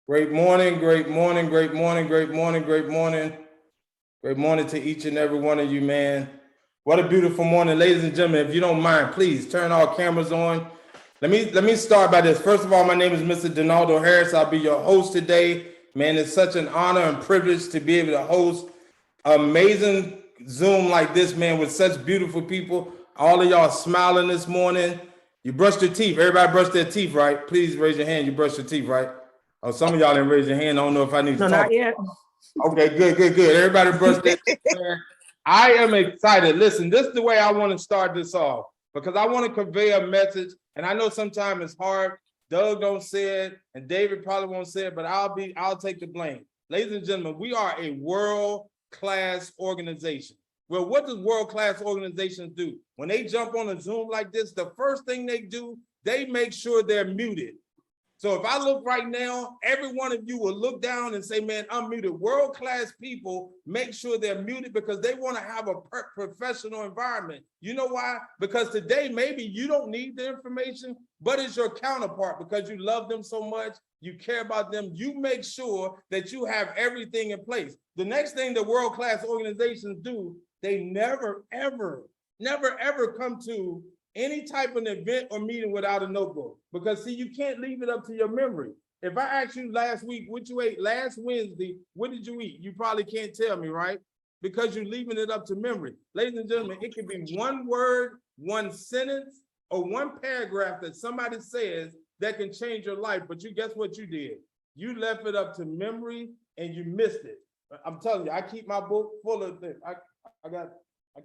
Great morning, great morning, great morning, great morning, great morning. Great morning to each and every one of you, man. What a beautiful morning, ladies and gentlemen. If you don't mind, please turn all cameras on. Let me start by this. First of all, my name is Mr. Donaldo Harris. I'll be your host today. Man, it's such an honor and privilege to be able to host amazing Zoom like this, man, with such beautiful people. All of y'all smiling this morning. You brushed your teeth. Everybody brushed their teeth, right? Please raise your hand. You brushed your teeth, right? Oh, some of y'all didn't raise your hand. I don't know if I need to talk. Not yet. Okay, good. Everybody brushed their teeth. I am excited. Listen, this is the way I want to start this off because I want to convey a message. And I know sometimes it's hard. Doug don't say it, and David probably won't say it, but I'll take the blame. Ladies and gentlemen, we are a world-class organization. Well, what does world-class organizations do? When they jump on a Zoom like this, the first thing they do, they make sure they're muted. So if I look right now, every one of you will look down and say, man, I'm muted. World-class people make sure they're muted because they want to have a professional environment. You know why? Because today, maybe you don't need the information, but it's your counterpart because you love them so much, you care about them. You make sure that you have everything in place. The next thing that world-class organizations do, they never, ever come to any type of event or meeting without a notebook. Because see, you can't leave it up to your memory. If I asked you last week what you ate last Wednesday, what did you eat? You probably can't tell me, right? Because you're leaving it up to memory. Ladies and gentlemen, it can be one word, one sentence, or one paragraph that somebody says that can change your life. But you guess what you did? You left it up to memory and you missed it. I'm telling you, I keep my book full of things. I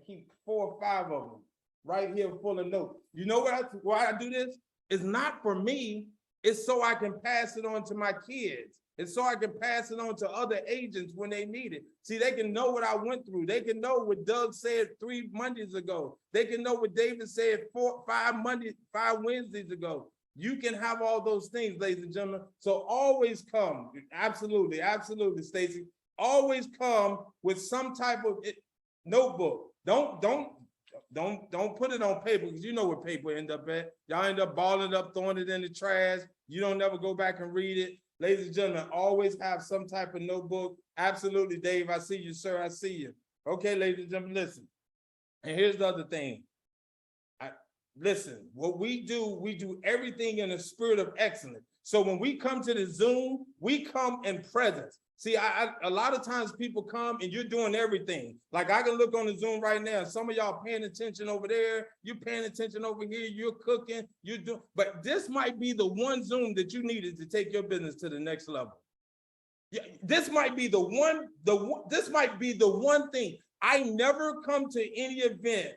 keep 4 or 5 of them right here full of notes. You know why I do this? It's not for me. It's so I can pass it on to my kids. It's so I can pass it on to other agents when they need it. See, they can know what I went through. They can know what Doug said 3 Mondays ago. They can know what David said 5 Wednesdays ago. You can have all those things, ladies and gentlemen. So always come. Absolutely, Stacy. Always come with some type of notebook. Don't put it on paper because you know where paper end up at. Y'all end up balling it up, throwing it in the trash. You don't never go back and read it. Ladies and gentlemen, always have some type of notebook. Absolutely, Dave. I see you, sir. I see you. Okay, ladies and gentlemen, listen. And here's the other thing. Listen, what we do everything in a spirit of excellence. So when we come to the Zoom, we come in presence. See, a lot of times people come and you're doing everything. Like I can look on the Zoom right now. Some of y'all paying attention over there. You're paying attention over here. You're cooking. You're doing. But this might be the one Zoom that you needed to take your business to the next level. Yeah, this might be the one. This might be the one thing. I never come to any event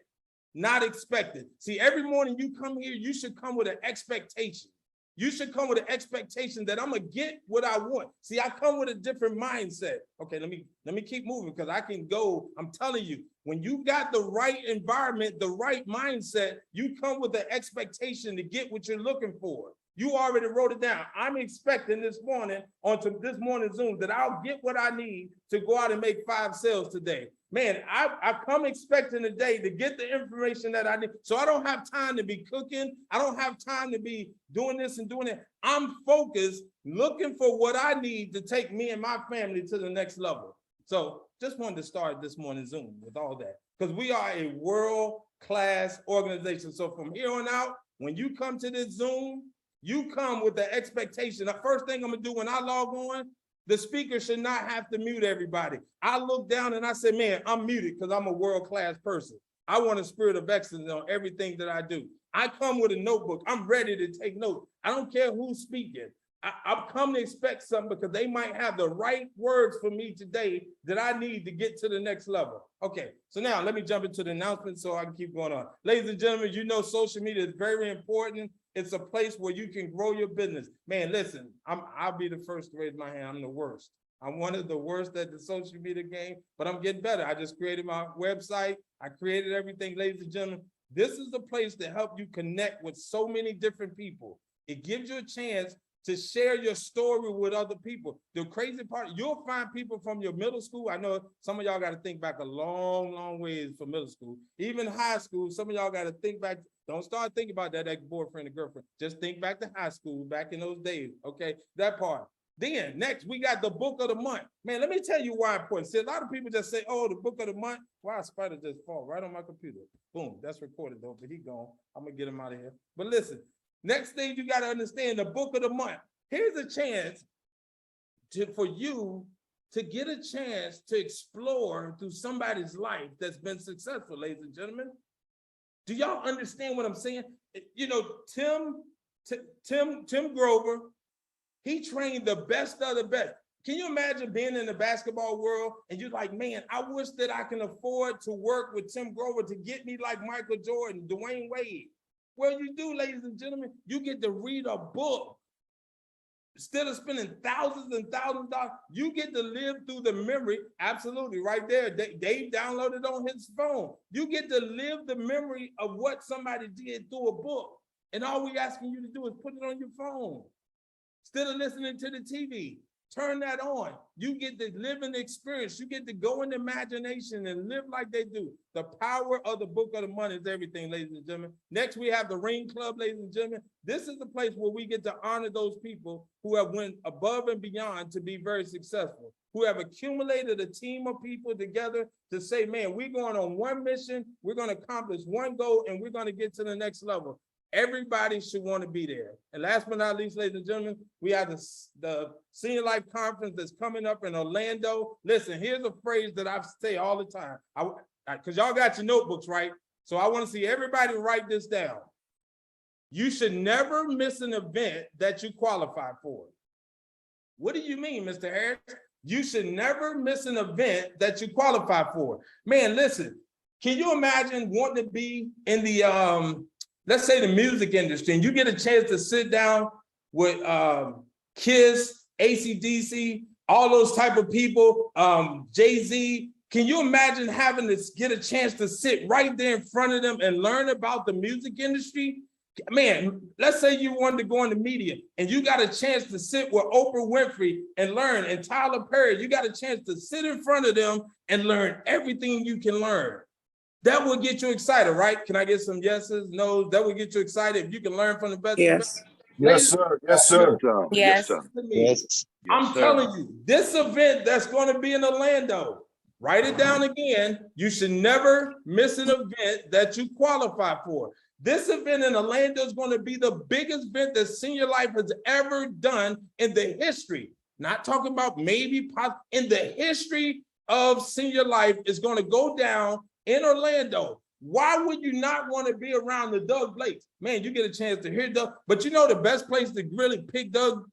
not expected. See, every morning you come here, you should come with an expectation. You should come with an expectation that I'm gonna get what I want. See, I come with a different mindset. Okay, let me keep moving because I can go. I'm telling you, when you got the right environment, the right mindset, you come with the expectation to get what you're looking for. You already wrote it down. I'm expecting this morning onto this morning's Zoom that I'll get what I need to go out and make 5 sales today. Man, I come expecting today to get the information that I need. So I don't have time to be cooking. I don't have time to be doing this and doing that. I'm focused, looking for what I need to take me and my family to the next level. So just wanted to start this morning's Zoom with all that because we are a world-class organization. So from here on out, when you come to this Zoom, you come with the expectation. The first thing I'm gonna do when I log on, the speaker should not have to mute everybody. I look down and I say, man, I'm muted because I'm a world-class person. I want a spirit of excellence on everything that I do. I come with a notebook. I'm ready to take notes. I don't care who's speaking. I've come to expect something because they might have the right words for me today that I need to get to the next level. Okay, so now let me jump into the announcement so I can keep going on. Ladies and gentlemen, you know social media is very important. It's a place where you can grow your business. Man, listen, I'll be the first to raise my hand. I'm the worst. I'm one of the worst at the social media game, but I'm getting better. I just created my website. I created everything, ladies and gentlemen. This is the place to help you connect with so many different people. It gives you a chance to share your story with other people. The crazy part, you'll find people from your middle school. I know some of y'all got to think back a long, long ways for middle school. Even high school, some of y'all got to think back. Don't start thinking about that ex-boyfriend and girlfriend. Just think back to high school, back in those days, okay? That part. Then next, we got the book of the month. Man, let me tell you why important. See, a lot of people just say, oh, the book of the month. Why a spider just fall right on my computer? Boom, that's recorded though, but he gone. I'm gonna get him out of here. But listen, next thing you gotta understand, the book of the month. Here's a chance for you to get a chance to explore through somebody's life that's been successful, ladies and gentlemen. Do y'all understand what I'm saying? You know, Tim Grover, he trained the best of the best. Can you imagine being in the basketball world and you're like, man, I wish that I can afford to work with Tim Grover to get me like Michael Jordan, Dwayne Wade. Well, you do, ladies and gentlemen, you get to read a book. Instead of spending thousands and thousands of dollars, you get to live through the memory. Absolutely, right there. Dave downloaded on his phone. You get to live the memory of what somebody did through a book. And all we're asking you to do is put it on your phone. Instead of listening to the TV, turn that on. You get to live in the experience. You get to go in the imagination and live like they do. The power of the book of the month is everything, ladies and gentlemen. Next, we have the Ring Club, ladies and gentlemen. This is the place where we get to honor those people who have went above and beyond to be very successful, who have accumulated a team of people together to say, man, we're going on one mission, we're going to accomplish one goal, and we're going to get to the next level. Everybody should want to be there. And last but not least, ladies and gentlemen, we have the Senior Life Conference that's coming up in Orlando. Listen, here's a phrase that I say all the time, because y'all got your notebooks, right? So I want to see everybody write this down. You should never miss an event that you qualify for. What do you mean, Mr. Harris? You should never miss an event that you qualify for. Man, listen, can you imagine wanting to be in the, let's say the music industry, and you get a chance to sit down with Kiss, AC/DC, all those type of people, Jay-Z. Can you imagine having to get a chance to sit right there in front of them and learn about the music industry? Man, let's say you wanted to go into media and you got a chance to sit with Oprah Winfrey and learn, and Tyler Perry, you got a chance to sit in front of them and learn everything you can learn. That will get you excited, right? Can I get some yeses, no's? That will get you excited if you can learn from the best. Yes. Yes, sir. Yes, sir. Yes. Yes. I'm telling you, this event that's going to be in Orlando, write it down again. You should never miss an event that you qualify for. This event in Orlando is going to be the biggest event that Senior Life has ever done in the history. Not talking about maybe in the history of Senior Life is going to go down in Orlando. Why would you not want to be around the Doug Blakes? Man, you get a chance to hear Doug, but you know the best place to really pick Doug's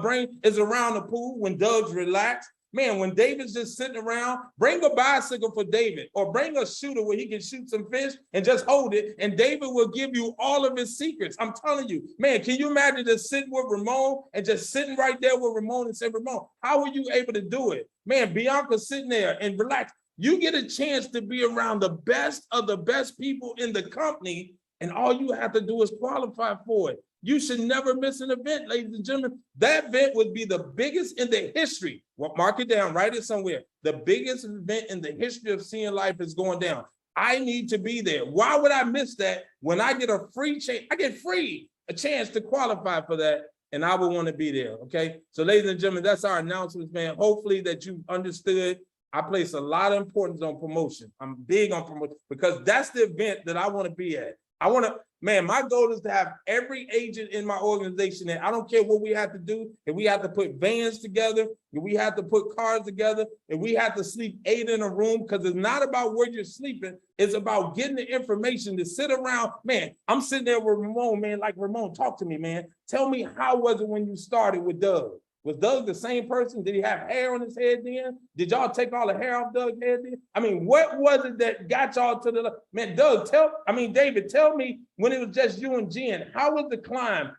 brain is around the pool when Doug's relaxed. Man, when David's just sitting around, bring a bicycle for David, or bring a shooter where he can shoot some fish and just hold it, and David will give you all of his secrets. I'm telling you, man, can you imagine just sitting with Ramon and just sitting right there with Ramon and say, Ramon, how were you able to do it? Man, Bianca sitting there and relax. You get a chance to be around the best of the best people in the company, and all you have to do is qualify for it. You should never miss an event, ladies and gentlemen. That event would be the biggest in the history. Well, mark it down, write it somewhere. The biggest event in the history of Senior Life is going down. I need to be there. Why would I miss that when I get a free chance? I get a chance to qualify for that, and I would want to be there, okay? So ladies and gentlemen, that's our announcements, man. Hopefully that you understood. I place a lot of importance on promotion. I'm big on promotion because that's the event that I want to be at. Man, my goal is to have every agent in my organization there. I don't care what we have to do. If we have to put vans together, if we have to put cars together, if we have to sleep 8 in a room, because it's not about where you're sleeping. It's about getting the information to sit around. Man, I'm sitting there with Ramon, man, like, Ramon, talk to me, man. Tell me, how was it when you started with Doug? Was Doug the same person? Did he have hair on his head then? Did y'all take all the hair off Doug's head then? I mean, what was it that got y'all to the, man, David, tell me when it was just you and Jen, how was the climb?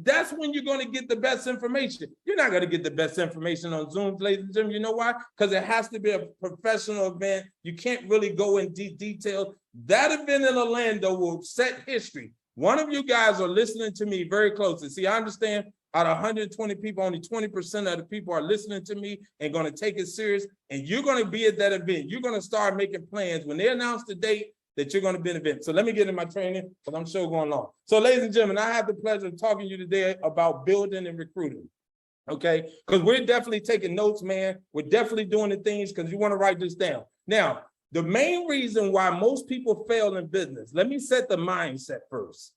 That's when you're going to get the best information. You're not going to get the best information on Zoom, ladies and gentlemen. You know why? Because it has to be a professional event. You can't really go in detail. That event in Orlando will set history. One of you guys are listening to me very closely. See, I understand Out of 120 people, only 20% of the people are listening to me and going to take it serious. And you're going to be at that event. You're going to start making plans when they announce the date that you're going to be at an event. So let me get in my training because I'm sure going long. So ladies and gentlemen, I have the pleasure of talking to you today about building and recruiting. Okay, because we're definitely taking notes, man. We're definitely doing the things because you want to write this down. Now, the main reason why most people fail in business, let me set the mindset first.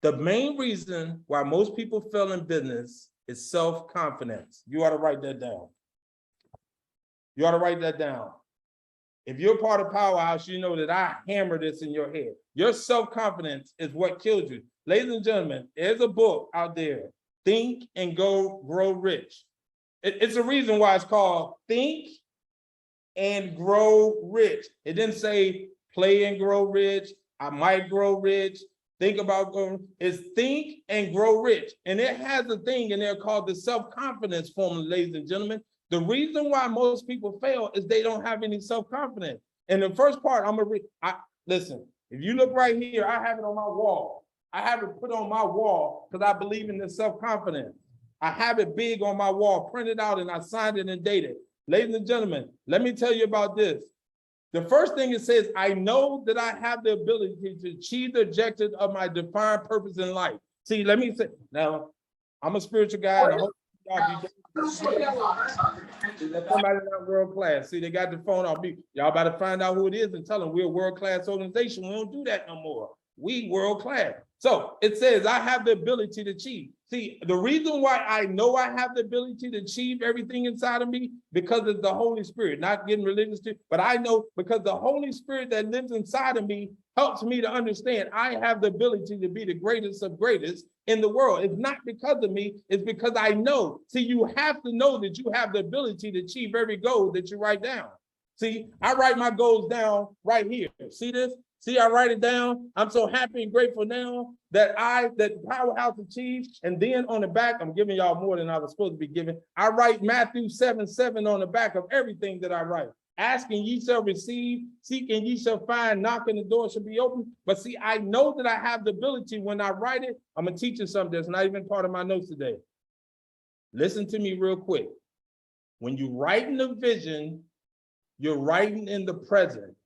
The main reason why most people fail in business is self-confidence. You ought to write that down. You ought to write that down. If you're part of Powerhouse, you know that I hammer this in your head. Your self-confidence is what kills you. Ladies and gentlemen, there's a book out there, Think and Grow Rich. It's a reason why it's called Think and Grow Rich. It didn't say play and grow rich. I might grow rich. Think about growing. It's Think and Grow Rich. And it has a thing in there called the self-confidence formula, ladies and gentlemen. The reason why most people fail is they don't have any self-confidence. And the first part, I'm gonna read. Listen, if you look right here, I have it on my wall. I have it put on my wall because I believe in this self-confidence. I have it big on my wall, printed out, and I signed it and dated. Ladies and gentlemen, let me tell you about this. The first thing it says, I know that I have the ability to achieve the objective of my defined purpose in life. See, let me say, now, I'm a spiritual guy, and I hope y'all be somebody not world class. See, they got the phone off me. Y'all about to find out who it is and tell them we're a world class organization. We don't do that no more. We world class. So it says I have the ability to achieve. See, the reason why I know I have the ability to achieve everything inside of me because of the Holy Spirit, not getting religious to, but I know because the Holy Spirit that lives inside of me helps me to understand I have the ability to be the greatest of greatest in the world. It's not because of me, it's because I know. See, you have to know that you have the ability to achieve every goal that you write down. See, I write my goals down right here. See this? See, I write it down. I'm so happy and grateful now that Powerhouse achieves. And then on the back, I'm giving y'all more than I was supposed to be giving. I write Matthew 7:7 on the back of everything that I write. Asking ye shall receive, seeking ye shall find, knocking the door shall be open. But see, I know that I have the ability when I write it. I'm gonna teach you something that's not even part of my notes today. Listen to me real quick. When you write in the vision, you're writing in the present.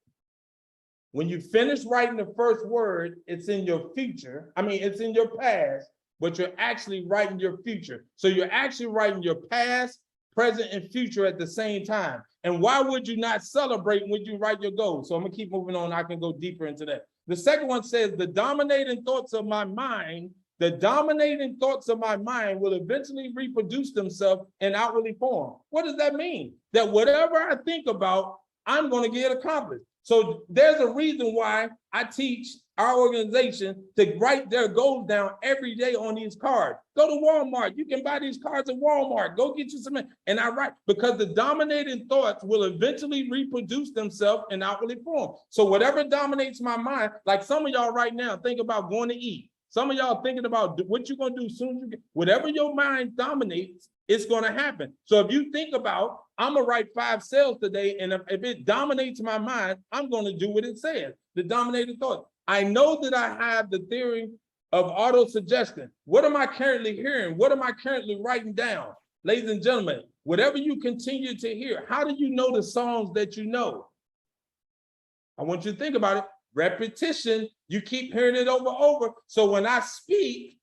When you finish writing the first word, it's in your future. I mean, it's in your past, but you're actually writing your future. So you're actually writing your past, present, and future at the same time. And why would you not celebrate when you write your goals? So I'm gonna keep moving on. I can go deeper into that. The second one says, the dominating thoughts of my mind will eventually reproduce themselves in outwardly form. What does that mean? That whatever I think about, I'm going to get accomplished. So there's a reason why I teach our organization to write their goals down every day on these cards. Go to Walmart. You can buy these cards at Walmart. Go get you some. And I write because the dominating thoughts will eventually reproduce themselves in outwardly form. So whatever dominates my mind, like some of y'all right now, think about going to eat. Some of y'all thinking about what you're going to do soon as you get, whatever your mind dominates, it's going to happen. So if you think about, I'm going to write 5 sales today, and if it dominates my mind, I'm going to do what it says, the dominating thought. I know that I have the theory of auto-suggestion. What am I currently hearing? What am I currently writing down? Ladies and gentlemen, whatever you continue to hear, how do you know the songs that you know? I want you to think about it. Repetition, you keep hearing it over. So when I speak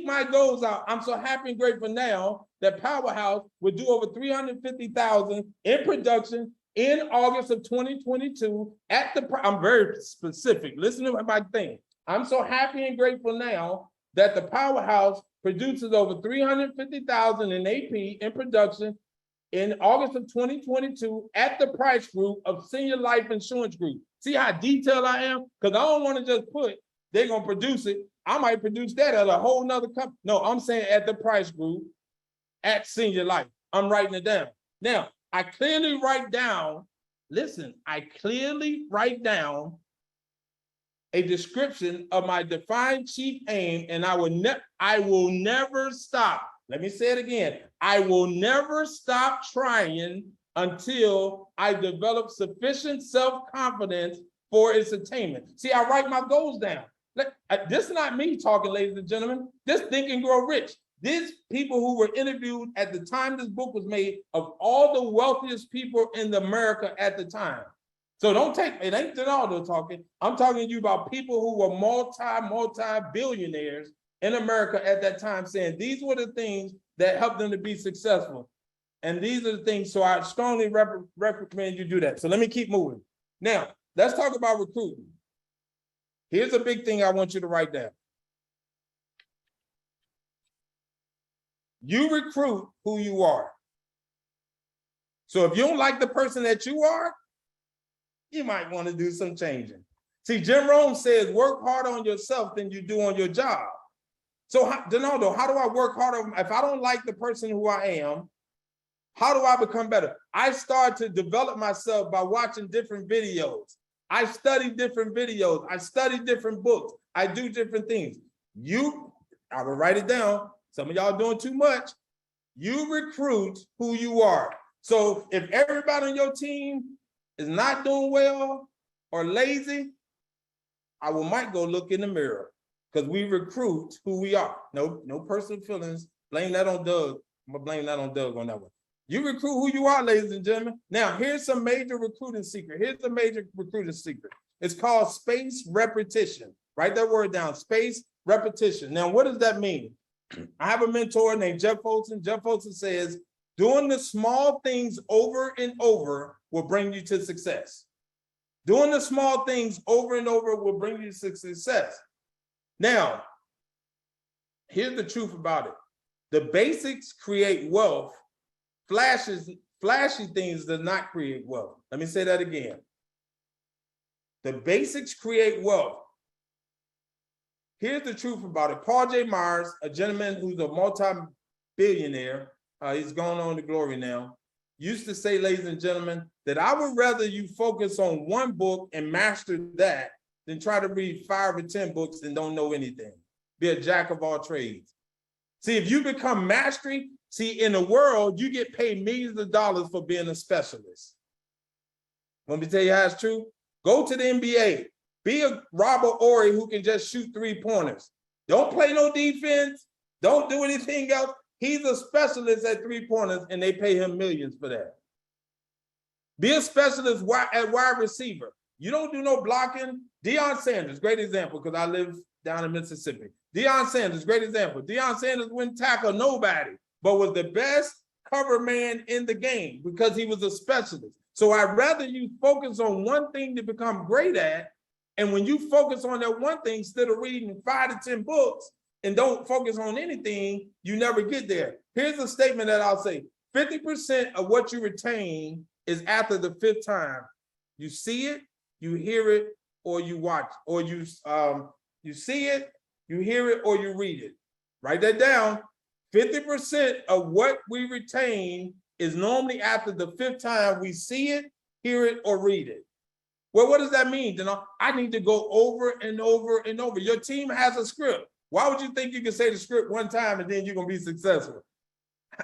my goals out. I'm so happy and grateful now that Powerhouse would do over 350,000 in production in August of 2022 I'm very specific. Listen to my thing. I'm so happy and grateful now that the Powerhouse produces over 350,000 in AP in production in August of 2022 at the price group of Senior Life Insurance Group. See how detailed I am? Because I don't want to just put, they're going to produce it. I might produce that at a whole nother company. No, I'm saying at the price group at Senior Life. I'm writing it down. Now, I clearly write down, listen, I clearly write down a description of my defined chief aim, and I will never stop. Let me say it again. I will never stop trying until I develop sufficient self-confidence for its attainment. See, I write my goals down. This is not me talking, ladies and gentlemen. This Think and Grow Rich. These people who were interviewed at the time this book was made of all the wealthiest people in America at the time. So don't take, it ain't Donaldo talking. I'm talking to you about people who were multi-billionaires in America at that time, saying these were the things that helped them to be successful. And these are the things, so I strongly recommend you do that. So let me keep moving. Now, let's talk about recruiting. Here's a big thing I want you to write down. You recruit who you are. So if you don't like the person that you are, you might want to do some changing. See, Jim Rohn says, work harder on yourself than you do on your job. So, Donaldo, how do I work harder? If I don't like the person who I am, how do I become better? I start to develop myself by watching different videos. I study different videos. I study different books. I do different things. I will write it down. Some of y'all doing too much. You recruit who you are. So if everybody on your team is not doing well or lazy, I might go look in the mirror, because we recruit who we are. No personal feelings. Blame that on Doug. I'm gonna blame that on Doug on that one. You recruit who you are, ladies and gentlemen. Now, here's some major recruiting secret. Here's the major recruiting secret. It's called space repetition. Write that word down, space repetition. Now, what does that mean? I have a mentor named Jeff Folsom. Jeff Folsom says, doing the small things over and over will bring you to success. Doing the small things over and over will bring you to success. Now, here's the truth about it. The basics create wealth. Flashy things does not create wealth. Let me say that again. The basics create wealth. Here's the truth about it. Paul J. Myers, a gentleman who's a multi-billionaire, he's gone on to glory now, used to say, ladies and gentlemen, that I would rather you focus on one book and master that than try to read 5 or 10 books and don't know anything. Be a jack of all trades. See, if you become mastery, in the world, you get paid millions of dollars for being a specialist. Want me to tell you how it's true? Go to the NBA. Be a Robert Horry who can just shoot 3-pointers. Don't play no defense. Don't do anything else. He's a specialist at 3-pointers, and they pay him millions for that. Be a specialist at wide receiver. You don't do no blocking. Deion Sanders, great example, because I live down in Mississippi. Deion Sanders, great example. Deion Sanders wouldn't tackle nobody, but was the best cover man in the game because he was a specialist. So I'd rather you focus on one thing to become great at. And when you focus on that one thing, instead of reading 5 to 10 books and don't focus on anything, you never get there. Here's a statement that I'll say. 50% of what you retain is after the 5th time. You see it, you hear it, or you watch, or you see it, you hear it, or you read it. Write that down. 50% of what we retain is normally after the 5th time we see it, hear it, or read it. Well, what does that mean? I need to go over and over and over. Your team has a script. Why would you think you can say the script one time and then you're going to be successful?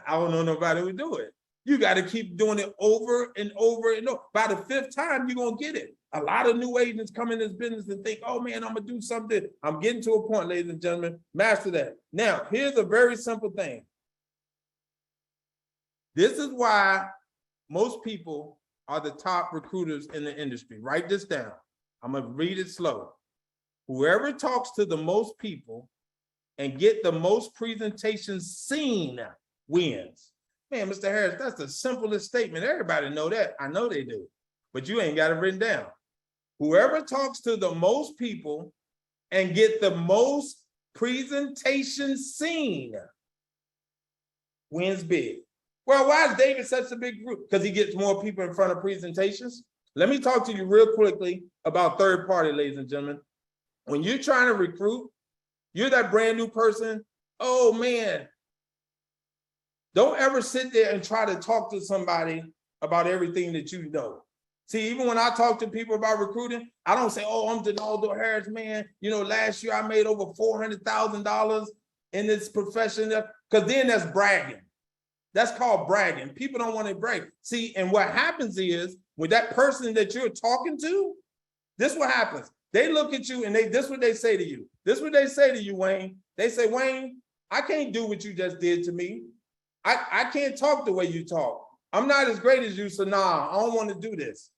I don't know nobody who do it. You got to keep doing it over and over and over. By the 5th time, you're going to get it. A lot of new agents come in this business and think, oh man, I'm going to do something. I'm getting to a point, ladies and gentlemen. Master that. Now, here's a very simple thing. This is why most people are the top recruiters in the industry. Write this down. I'm going to read it slow. Whoever talks to the most people and get the most presentations seen wins. Man, Mr. Harris, that's the simplest statement. Everybody know that. I know they do, but you ain't got it written down. Whoever talks to the most people and get the most presentations seen wins big. Well, why is David such a big group? Because he gets more people in front of presentations. Let me talk to you real quickly about third party, ladies and gentlemen. When you're trying to recruit, you're that brand new person. Oh man, don't ever sit there and try to talk to somebody about everything that you know. See, even when I talk to people about recruiting, I don't say, oh, I'm Donaldo Harris, man. You know, last year I made over $400,000 in this profession, because then that's bragging. That's called bragging. People don't want to brag. See, and what happens is with that person that you're talking to, this is what happens. They look at you and this is what they say to you. This is what they say to you, Wayne. They say, Wayne, I can't do what you just did to me. I can't talk the way you talk. I'm not as great as you, so nah, I don't want to do this.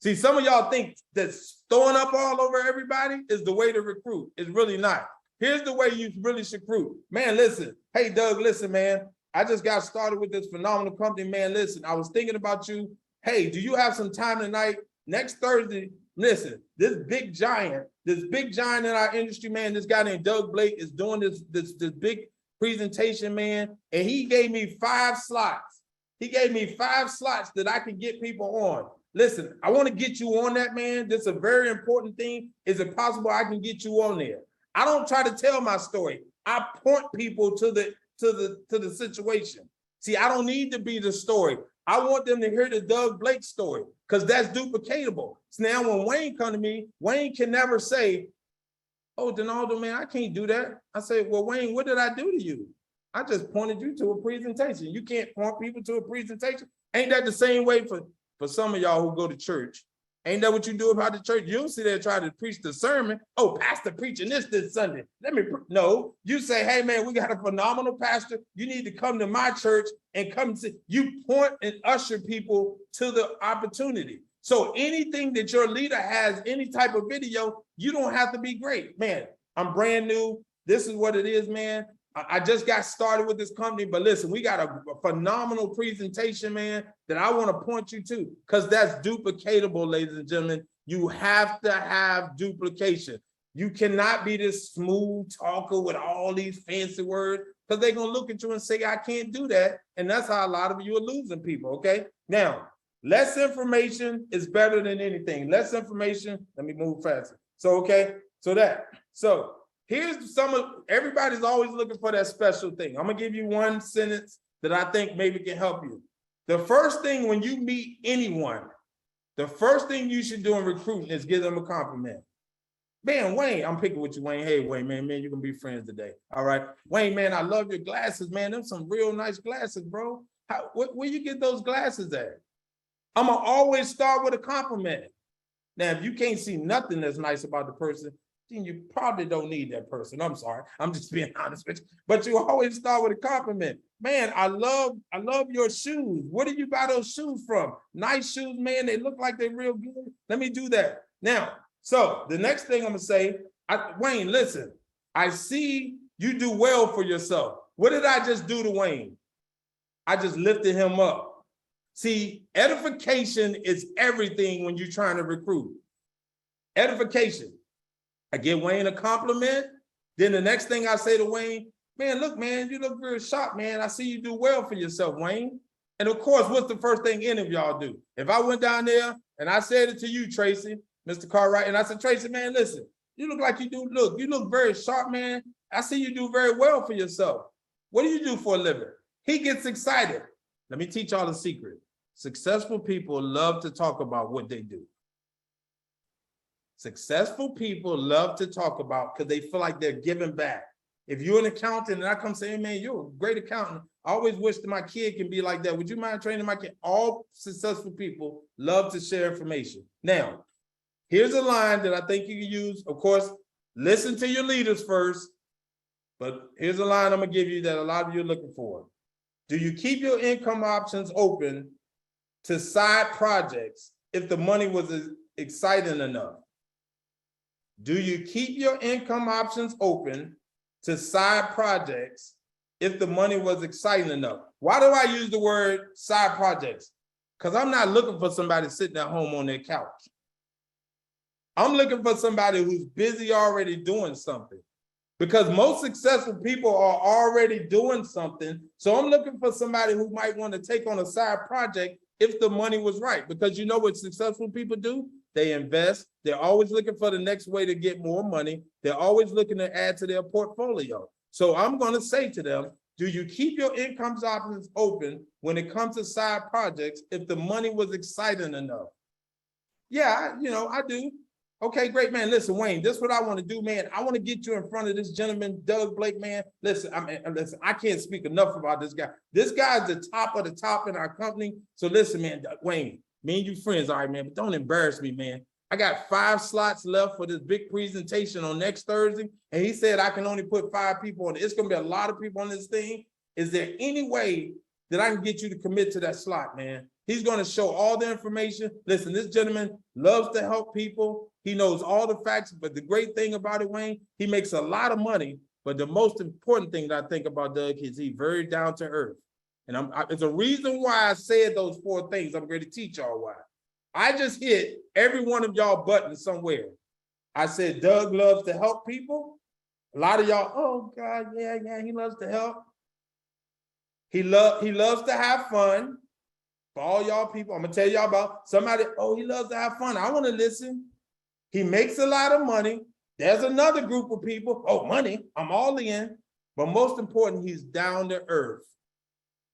See, some of y'all think that throwing up all over everybody is the way to recruit. It's really not. Here's the way you really should recruit. Man, listen. Hey, Doug, listen, man. I just got started with this phenomenal company, man. Listen, I was thinking about you. Hey, do you have some time tonight? Next Thursday, listen, this big giant in our industry, man, this guy named Doug Blake is doing this big presentation, man. And he gave me 5 slots. He gave me 5 slots that I can get people on. Listen, I want to get you on that, man. This is a very important thing. Is it possible I can get you on there? I don't try to tell my story. I point people to the situation. See, I don't need to be the story. I want them to hear the Doug Blake story because that's duplicatable. So now when Wayne come to me, Wayne can never say, oh, Donaldo, man, I can't do that. I say, well, Wayne, what did I do to you? I just pointed you to a presentation. You can't point people to a presentation. Ain't that the same way for some of y'all who go to church? Ain't that what you do about the church? You don't sit there trying to preach the sermon. Oh, pastor preaching this Sunday. No, you say, hey, man, we got a phenomenal pastor. You need to come to my church and come see. You point and usher people to the opportunity. So anything that your leader has, any type of video, you don't have to be great. Man, I'm brand new. This is what it is, man. I just got started with this company, but listen, we got a phenomenal presentation, man, that I want to point you to because that's duplicatable, ladies and gentlemen. You have to have duplication. You cannot be this smooth talker with all these fancy words because they're going to look at you and say, I can't do that. And that's how a lot of you are losing people, okay? Now, less information is better than anything. Less information, let me move faster. So, okay, so here's everybody's always looking for that special thing. I'm gonna give you one sentence that I think maybe can help you. The first thing when you meet anyone, the first thing you should do in recruiting is give them a compliment. Man, Wayne, I'm picking with you, Wayne. Hey, Wayne, man, you're gonna be friends today. All right. Wayne, man, I love your glasses, man. Them some real nice glasses, bro. Where you get those glasses at? I'm gonna always start with a compliment. Now, if you can't see nothing that's nice about the person, then you probably don't need that person. I'm sorry. I'm just being honest with you. But you always start with a compliment. Man, I love your shoes. Where did you buy those shoes from? Nice shoes, man. They look like they're real good. Let me do that. Now, so the next thing I'm gonna say, Wayne, listen, I see you do well for yourself. What did I just do to Wayne? I just lifted him up. See, edification is everything when you're trying to recruit. Edification. I give Wayne a compliment. Then the next thing I say to Wayne, man, look, man, you look very sharp, man. I see you do well for yourself, Wayne. And of course, what's the first thing any of y'all do? If I went down there and I said it to you, Tracy, Mr. Cartwright, and I said, Tracy, man, listen, you look like you look very sharp, man. I see you do very well for yourself. What do you do for a living? He gets excited. Let me teach y'all a secret. Successful people love to talk about what they do. Successful people love to talk about because they feel like they're giving back. If you're an accountant and I come say, hey, man, you're a great accountant. I always wish that my kid can be like that. Would you mind training my kid? All successful people love to share information. Now, here's a line that I think you can use. Of course, listen to your leaders first. But here's a line I'm going to give you that a lot of you are looking for. Do you keep your income options open to side projects if the money was exciting enough? Do you keep your income options open to side projects if the money was exciting enough? Why do I use the word side projects? Because I'm not looking for somebody sitting at home on their couch. I'm looking for somebody who's busy already doing something. Because most successful people are already doing something. So I'm looking for somebody who might want to take on a side project if the money was right. Because you know what successful people do? They invest. They're always looking for the next way to get more money. They're always looking to add to their portfolio. So I'm going to say to them, do you keep your income options open when it comes to side projects if the money was exciting enough? Yeah, I do. Okay, great, man. Listen, Wayne, this is what I want to do, man. I want to get you in front of this gentleman, Doug Blake, man. Listen, I can't speak enough about this guy. This guy is the top of the top in our company. So listen, man, Wayne, me and you friends, all right, man, but don't embarrass me, man. I got 5 slots left for this big presentation on next Thursday. And he said, I can only put 5 people on it. It's going to be a lot of people on this thing. Is there any way that I can get you to commit to that slot, man? He's going to show all the information. Listen, this gentleman loves to help people. He knows all the facts, but the great thing about it, Wayne, he makes a lot of money. But the most important thing that I think about Doug is he's very down to earth. And it's a reason why I said those 4 things. I'm going to teach y'all why. I just hit every one of y'all buttons somewhere. I said, Doug loves to help people. A lot of y'all, oh God, yeah, he loves to help. He loves to have fun. For all y'all people, I'm gonna tell y'all about somebody, oh, he loves to have fun. I want to listen. He makes a lot of money. There's another group of people, oh, money, I'm all in. But most important, he's down to earth.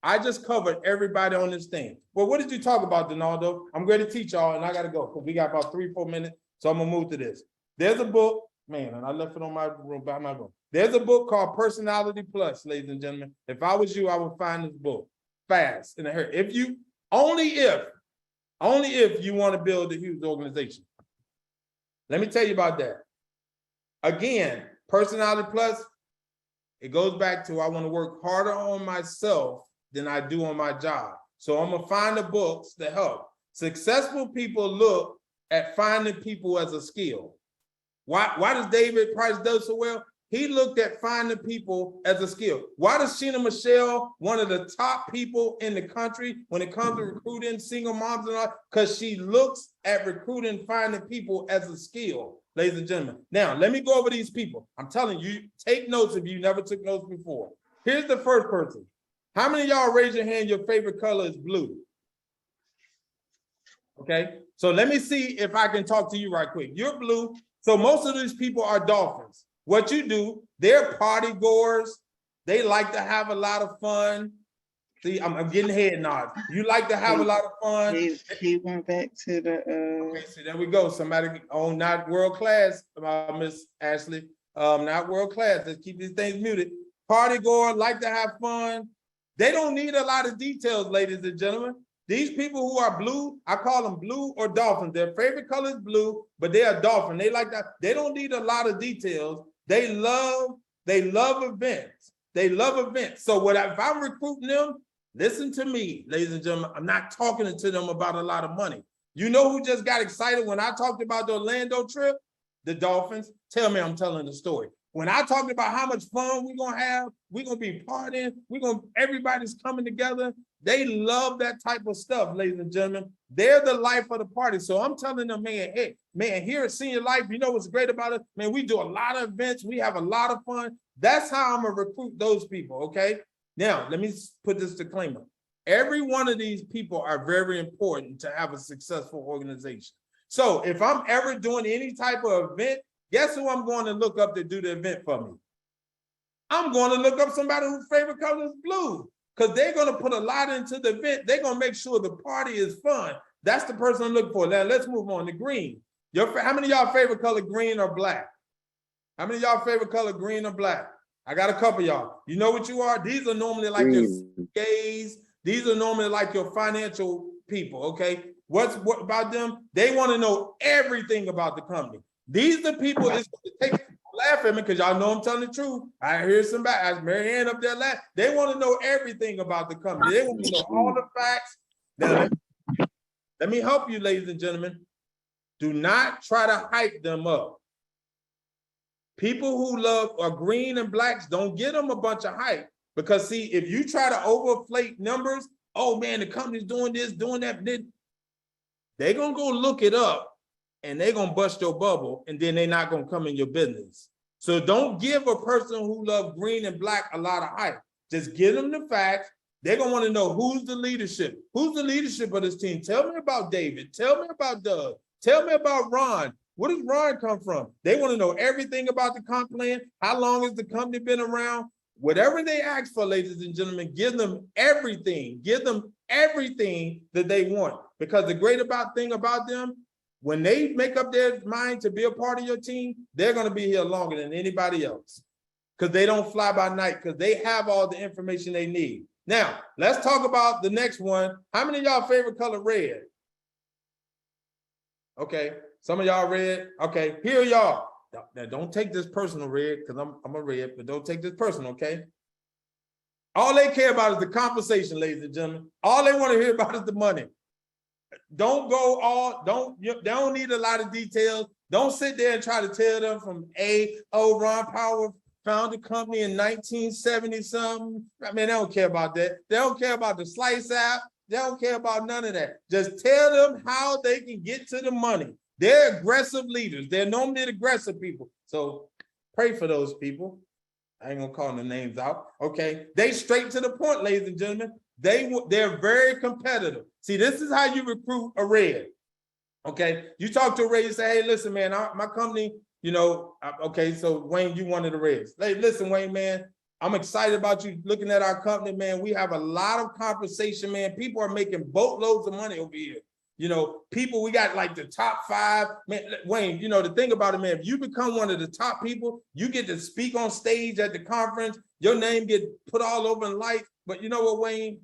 I just covered everybody on this thing. Well, what did you talk about, Donaldo? I'm going to teach y'all, and I got to go because we got about 3-4 minutes, so I'm going to move to this. There's a book, man, and I left it on my room, by my room. There's a book called Personality Plus, ladies and gentlemen. If I was you, I would find this book fast and hurry. Only if you want to build a huge organization. Let me tell you about that. Again, Personality Plus, it goes back to I want to work harder on myself than I do on my job. So I'm gonna find the books that help. Successful people look at finding people as a skill. Why does David Price do so well? He looked at finding people as a skill. Why does Sheena Michelle, one of the top people in the country when it comes to recruiting single moms and all? Because she looks at recruiting, finding people as a skill, ladies and gentlemen. Now, let me go over these people. I'm telling you, take notes if you never took notes before. Here's the first person. How many of y'all raise your hand, your favorite color is blue? Okay, so let me see if I can talk to you right quick. You're blue, so most of these people are Dolphins. What you do, they're party goers. They like to have a lot of fun. See, I'm getting head nods. You like to have a lot of fun. He went back to the Okay, so there we go. Somebody on not world class, Miss Ashley. Not world class. Let's keep these things muted. Party goer, like to have fun. They don't need a lot of details, ladies and gentlemen. These people who are blue, I call them blue or dolphins. Their favorite color is blue, but they are dolphin. They like that. They don't need a lot of details. They love events. They love events. So if I'm recruiting them, listen to me, ladies and gentlemen. I'm not talking to them about a lot of money. You know who just got excited when I talked about the Orlando trip? The Dolphins. Tell me I'm telling the story. When I talked about how much fun we're gonna have, we're gonna be partying, everybody's coming together. They love that type of stuff, ladies and gentlemen. They're the life of the party. So I'm telling them, man, hey, man, here at Senior Life, you know what's great about it? Man, we do a lot of events. We have a lot of fun. That's how I'm gonna recruit those people, okay? Now, let me put this disclaimer. Every one of these people are very important to have a successful organization. So if I'm ever doing any type of event, guess who I'm going to look up to do the event for me? I'm going to look up somebody whose favorite color is blue because they're going to put a lot into the event. They're going to make sure the party is fun. That's the person I'm looking for. Now, let's move on to green. How many of y'all favorite color green or black? How many of y'all favorite color green or black? I got a couple of y'all. You know what you are? These are normally like your gays. These are normally like your financial people, okay? What about them? They want to know everything about the company. These are the people that's going to take, laugh at me because y'all know I'm telling the truth. I hear somebody, I Mary Ann up there laugh. They want to know everything about the company. They want to know all the facts. Now, let me help you, ladies and gentlemen. Do not try to hype them up. People who love green and blacks, don't get them a bunch of hype. Because see, if you try to overflate numbers, oh man, the company's doing this, doing that, they're going to go look it up and they're going to bust your bubble and then they're not going to come in your business. So don't give a person who loves green and black a lot of hype. Just give them the facts. They're going to want to know who's the leadership. Who's the leadership of this team? Tell me about David. Tell me about Doug. Tell me about Ron. Where does Ron come from? They want to know everything about the comp plan. How long has the company been around? Whatever they ask for, ladies and gentlemen, give them everything. Give them everything that they want. Because the great thing about them, when they make up their mind to be a part of your team, they're going to be here longer than anybody else. Because they don't fly by night, because they have all the information they need. Now, let's talk about the next one. How many of y'all favorite color red? Okay, Some of y'all red. Okay, here y'all. Now don't take this personal, red, because I'm a red, but don't take this personal, okay? All they care about is the compensation, ladies and gentlemen. All they want to hear about is the money. Don't go all, they don't need a lot of details. Don't sit there and try to tell them from Ron Power found the company in 1970 something. I mean, they don't care about that. They don't care about the slice app. They don't care about none of that. Just tell them how they can get to the money. They're aggressive leaders. They're normally aggressive people. So pray for those people. I ain't gonna call the names out. Okay, they straight to the point, ladies and gentlemen. They're very competitive. See, this is how you recruit a red. Okay, you talk to a red, you say, hey, listen, man, my company, you know, okay, so Wayne, you one of the reds. Hey, listen, Wayne, man, I'm excited about you looking at our company, man. We have a lot of conversation, man. People are making boatloads of money over here. You know, people, we got like the top 5. Man, Wayne, you know, the thing about it, man, if you become one of the top people, you get to speak on stage at the conference, your name get put all over in lights. But you know what, Wayne?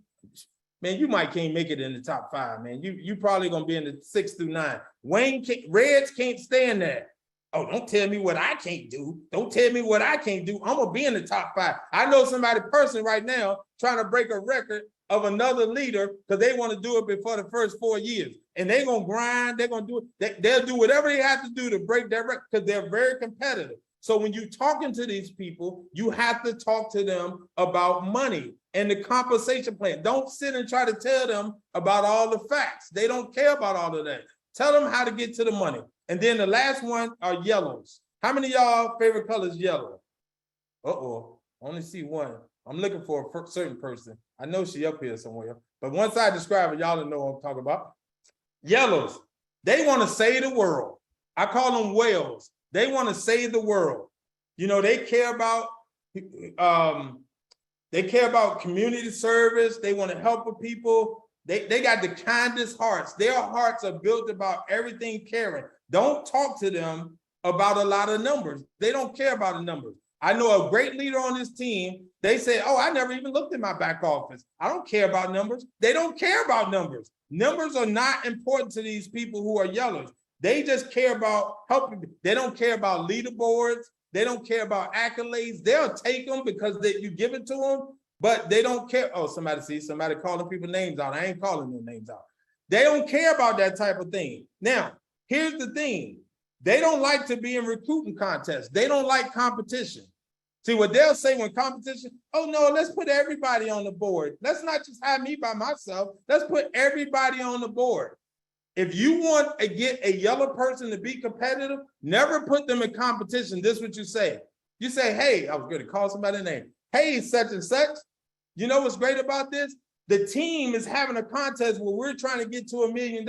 Man, you might can't make it in the top 5, man. You probably gonna be in the 6 through 9. Reds can't stand that. Oh, don't tell me what I can't do. Don't tell me what I can't do. I'm gonna be in the top 5. I know somebody personally right now trying to break a record of another leader because they want to do it before the first 4 years. And they're gonna grind, they're gonna do it, they'll do whatever they have to do to break that record because they're very competitive. So when you're talking to these people, you have to talk to them about money and the compensation plan. Don't sit and try to tell them about all the facts. They don't care about all of that. Tell them how to get to the money. And then the last one are yellows. How many of y'all favorite color is yellow? Uh-oh, I only see one. I'm looking for a certain person. I know she up here somewhere. But once I describe it, y'all don't know what I'm talking about. Yellows, they want to save the world. I call them whales. They want to save the world. You know, they care about community service. They want to help with people. They got the kindest hearts. Their hearts are built about everything caring. Don't talk to them about a lot of numbers. They don't care about the numbers. I know a great leader on this team. They say, oh, I never even looked at my back office. I don't care about numbers. They don't care about numbers. Numbers are not important to these people who are yellows. They just care about helping. They don't care about leaderboards. They don't care about accolades. They'll take them because you give it to them, but they don't care. Oh, somebody calling people names out. I ain't calling no names out. They don't care about that type of thing. Now, here's the thing. They don't like to be in recruiting contests. They don't like competition. See what they'll say when competition, oh no, let's put everybody on the board. Let's not just have me by myself. Let's put everybody on the board. If you want to get a yellow person to be competitive, never put them in competition. This is what you say. You say, hey, I was going to call somebody a name. Hey, such and such. You know what's great about this? The team is having a contest where we're trying to get to $1 million.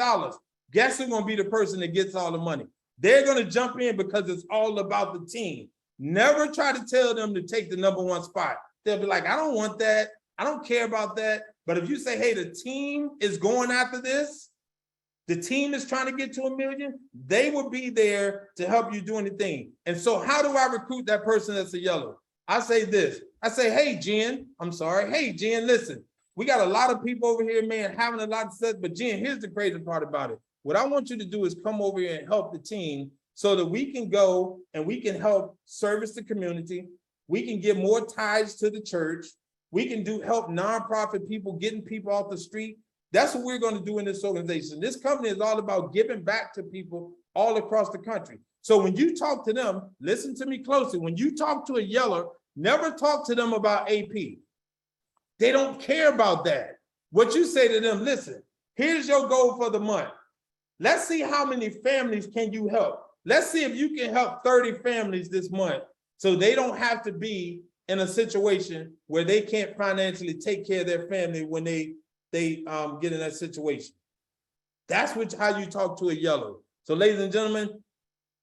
Guess who's going to be the person that gets all the money? They're going to jump in because it's all about the team. Never try to tell them to take the #1 spot. They'll be like, I don't want that. I don't care about that. But if you say, hey, the team is going after this, the team is trying to get to $1 million, they will be there to help you do anything. And so how do I recruit that person that's a yellow? I say this. I say, hey, Jen, Hey, Jen, listen, we got a lot of people over here, man, having a lot of stuff. But Jen, here's the crazy part about it. What I want you to do is come over here and help the team so that we can go and we can help service the community. We can give more tithes to the church. We can help nonprofit people, getting people off the street. That's what we're going to do in this organization. This company is all about giving back to people all across the country. So when you talk to them, listen to me closely. When you talk to a yeller, never talk to them about AP. They don't care about that. What you say to them, listen, here's your goal for the month. Let's see how many families can you help. Let's see if you can help 30 families this month so they don't have to be in a situation where they can't financially take care of their family when they get in that situation. That's how you talk to a yellow. So ladies and gentlemen,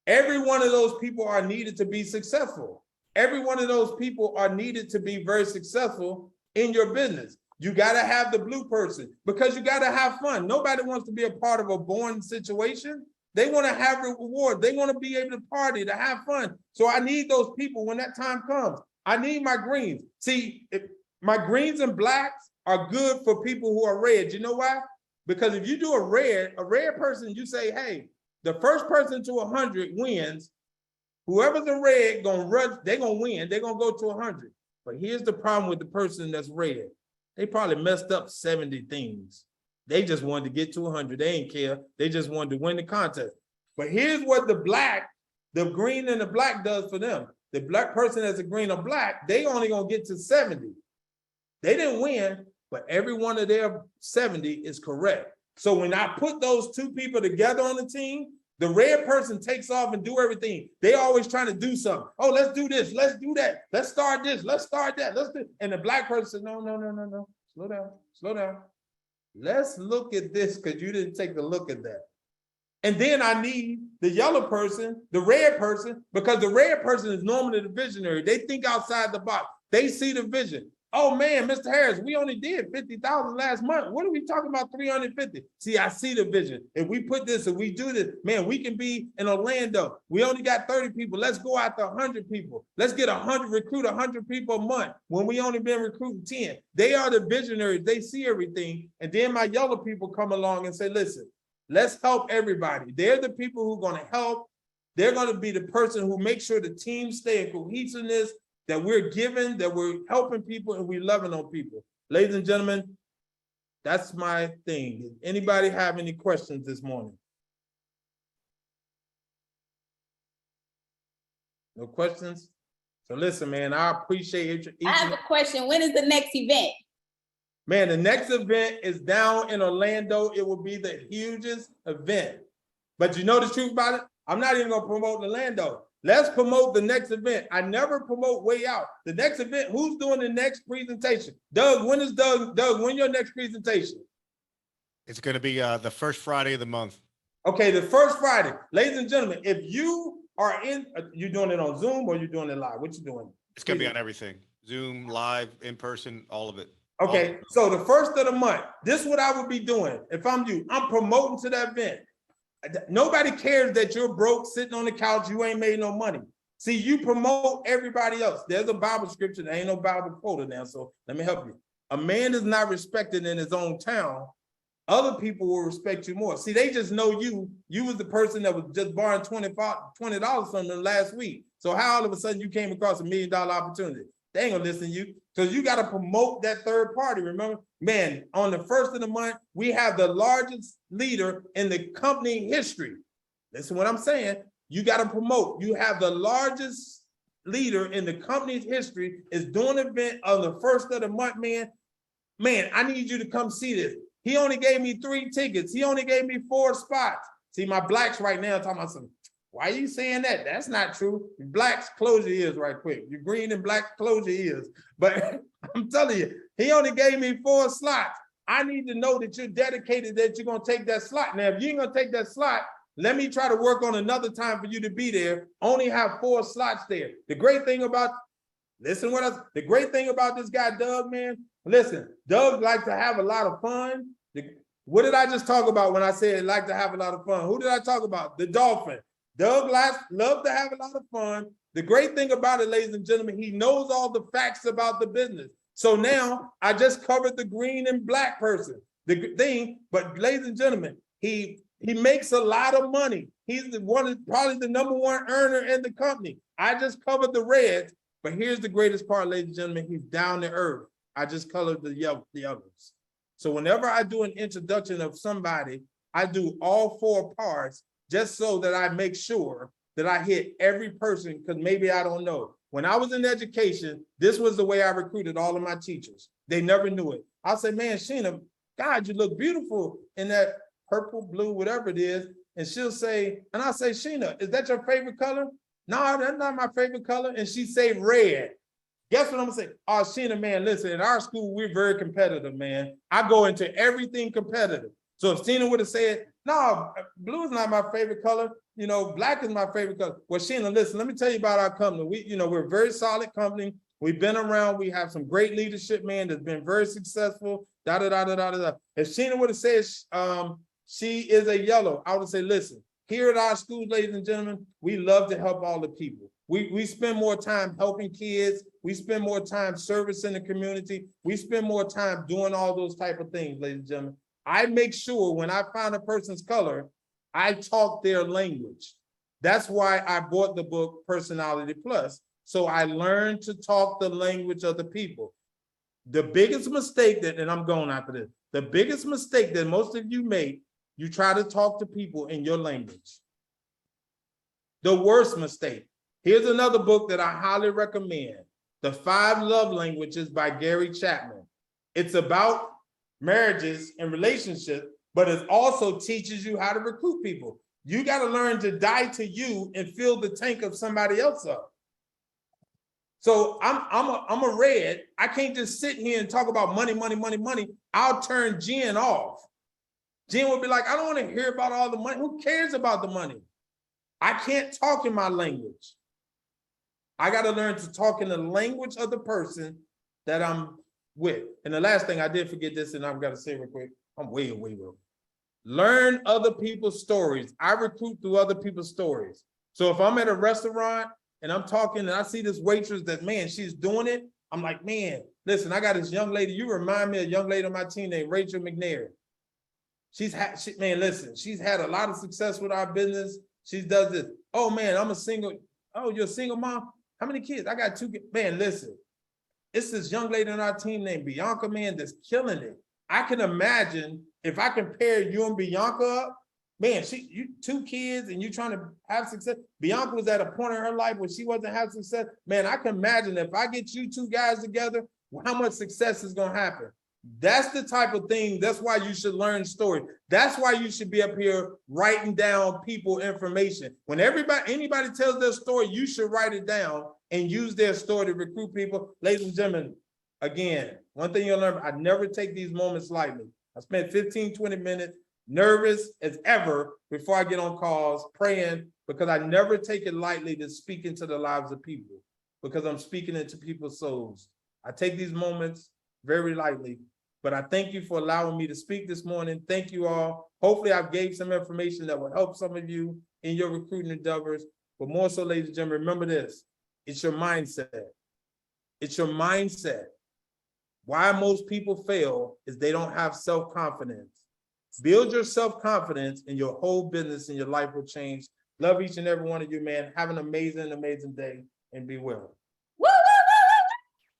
every one of those people are needed to be successful. Every one of those people are needed to be very successful in your business. You got to have the blue person because you got to have fun. Nobody wants to be a part of a boring situation. They want to have a reward. They want to be able to party, to have fun. So I need those people when that time comes. I need my greens. See, my greens and blacks are good for people who are red. You know why? Because if you do a red person, you say, hey, the first person to 100 wins. Whoever's in red gonna run, they're gonna win, they're gonna go to 100. But here's the problem with the person that's red. They probably messed up 70 things. They just wanted to get to 100. They ain't care. They just wanted to win the contest. But here's what the green and the black does for them. The black person that's a green or black, they only gonna get to 70. They didn't win, but every one of their 70 is correct. So when I put those two people together on the team, the red person takes off and do everything. They always trying to do something. Oh, let's do this. Let's do that. Let's start this. Let's start that. Let's do. And the black person says, no. Slow down. Slow down. Let's look at this because you didn't take a look at that. And then I need the yellow person, the red person, because the red person is normally the visionary. They think outside the box. They see the vision. Oh man, Mr. Harris, we only did 50,000 last month. What are we talking about 350? See, I see the vision. If we put this, if we do this, man, we can be in Orlando. We only got 30 people. Let's go after 100 people. Let's get recruit 100 people a month when we only been recruiting 10. They are the visionaries. They see everything. And then my yellow people come along and say, listen, let's help everybody. They're the people who are going to help. They're going to be the person who makes sure the team stay in cohesiveness, that we're giving, that we're helping people, and we're loving on people. Ladies and gentlemen, that's my thing. Does anybody have any questions this morning? No questions? So listen, man, I appreciate you. I have a question. When is the next event? Man, the next event is down in Orlando. It will be the hugest event. But you know the truth about it? I'm not even gonna promote Orlando. Let's promote the next event. I never promote way out. The next event, who's doing the next presentation? Doug, when is Doug, when your next presentation? It's going to be the first Friday of the month. Okay, the first Friday. Ladies and gentlemen, if you are in, you're doing it on Zoom or you're doing it live? What you doing? It's going to be on everything. Zoom, live, in person, all of it. Okay, so the first of the month, this is what I would be doing. If I'm you, I'm promoting to that event. Nobody cares that you're broke, sitting on the couch, you ain't made no money. See, you promote everybody else. There's a Bible scripture, there ain't no Bible quoted now, so let me help you. A man is not respected in his own town. Other people will respect you more. See, they just know you. You was the person that was just borrowing $20 from them last week. So how all of a sudden you came across $1 million opportunity? They ain't gonna listen to you. Because you got to promote that third party, remember? Man, on the first of the month, we have the largest leader in the company history. Listen what I'm saying. You got to promote. You have the largest leader in the company's history is doing an event on the first of the month, man. Man, I need you to come see this. He only gave me 3 tickets. He only gave me 4 spots. See, my blacks right now talking about something. Why are you saying that? That's not true. Blacks, close your ears right quick. You're green and black, close your ears. But I'm telling you, he only gave me 4 slots. I need to know that you're dedicated, that you're going to take that slot. Now, if you ain't going to take that slot, let me try to work on another time for you to be there. Only have 4 slots there. The great thing about, the great thing about this guy, Doug, man, listen, Doug likes to have a lot of fun. What did I just talk about when I said like to have a lot of fun? Who did I talk about? The Dolphin. Doug loves to have a lot of fun. The great thing about it, ladies and gentlemen, he knows all the facts about the business. So now I just covered the green and black person. The thing, but ladies and gentlemen, he makes a lot of money. He's probably the #1 earner in the company. I just covered the reds, but here's the greatest part, ladies and gentlemen. He's down to earth. I just colored the others. So whenever I do an introduction of somebody, I do all 4 parts, just so that I make sure that I hit every person, because maybe I don't know. When I was in education, this was the way I recruited all of my teachers. They never knew it. I'll say, man, Sheena, God, you look beautiful in that purple, blue, whatever it is. And she'll say, and I'll say, Sheena, is that your favorite color? No, that's not my favorite color. And she say red. Guess what I'm gonna say? Oh, Sheena, man, listen, in our school, we're very competitive, man. I go into everything competitive. So if Sheena would have said, no, blue is not my favorite color, you know, black is my favorite color. Well, Sheena, listen, let me tell you about our company. We're a very solid company. We've been around. We have some great leadership, man, that's been very successful. If Sheena would have said she is a yellow, I would say, listen, here at our school, ladies and gentlemen, we love to help all the people. We spend more time helping kids. We spend more time servicing the community. We spend more time doing all those type of things, ladies and gentlemen. I make sure when I find a person's color, I talk their language. That's why I bought the book Personality Plus. So I learned to talk the language of the people. The biggest mistake that, and I'm going after this, the biggest mistake that most of you make, you try to talk to people in your language. The worst mistake. Here's another book that I highly recommend, The 5 Love Languages by Gary Chapman. It's about marriages and relationships, but it also teaches you how to recruit people. You got to learn to die to you and fill the tank of somebody else up. So I'm a red. I can't just sit here and talk about money, money, money, money. I'll turn Jen off. Jen will be like, I don't want to hear about all the money. Who cares about the money? I can't talk in my language. I got to learn to talk in the language of the person that I'm with. And the last thing, I did forget this, and I've got to say real quick. I'm way. Learn other people's stories. I recruit through other people's stories. So if I'm at a restaurant and I'm talking and I see this waitress that, man, she's doing it, I'm like, man, listen, I got this young lady. You remind me of a young lady on my team named Rachel McNair. She's had a lot of success with our business. She does this. Oh man, I'm a single. Oh, you're a single mom? How many kids? I got 2 kids. Man, listen, it's this young lady on our team named Bianca, man, that's killing it. I can imagine if I compare you and Bianca up, man, you 2 kids and you trying to have success. Bianca was at a point in her life where she wasn't having success. Man, I can imagine if I get you 2 guys together, how much success is going to happen. That's the type of thing. That's why you should learn stories. That's why you should be up here writing down people information. When anybody tells their story, you should write it down and use their story to recruit people. Ladies and gentlemen, again, one thing you'll learn, I never take these moments lightly. I spent 15, 20 minutes nervous as ever before I get on calls, praying, because I never take it lightly to speak into the lives of people, because I'm speaking into people's souls. I take these moments very lightly, but I thank you for allowing me to speak this morning. Thank you all. Hopefully I've gave some information that will help some of you in your recruiting endeavors, but more so, ladies and gentlemen, remember this, it's your mindset. It's your mindset. Why most people fail is they don't have self-confidence. Build your self-confidence and your whole business and your life will change. Love each and every one of you, man. Have an amazing, amazing day and be well. Woo,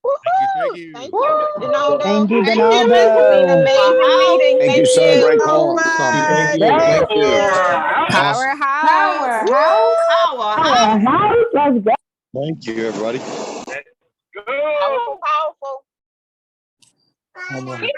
woo, Thank you. Thank you, Donaldo. Thank you, Thank you. This has been an amazing meeting. Thank you, son. Great so call. much. Thank you. Thank you. Powerhouse. Thank you, everybody. Powerful. Come on.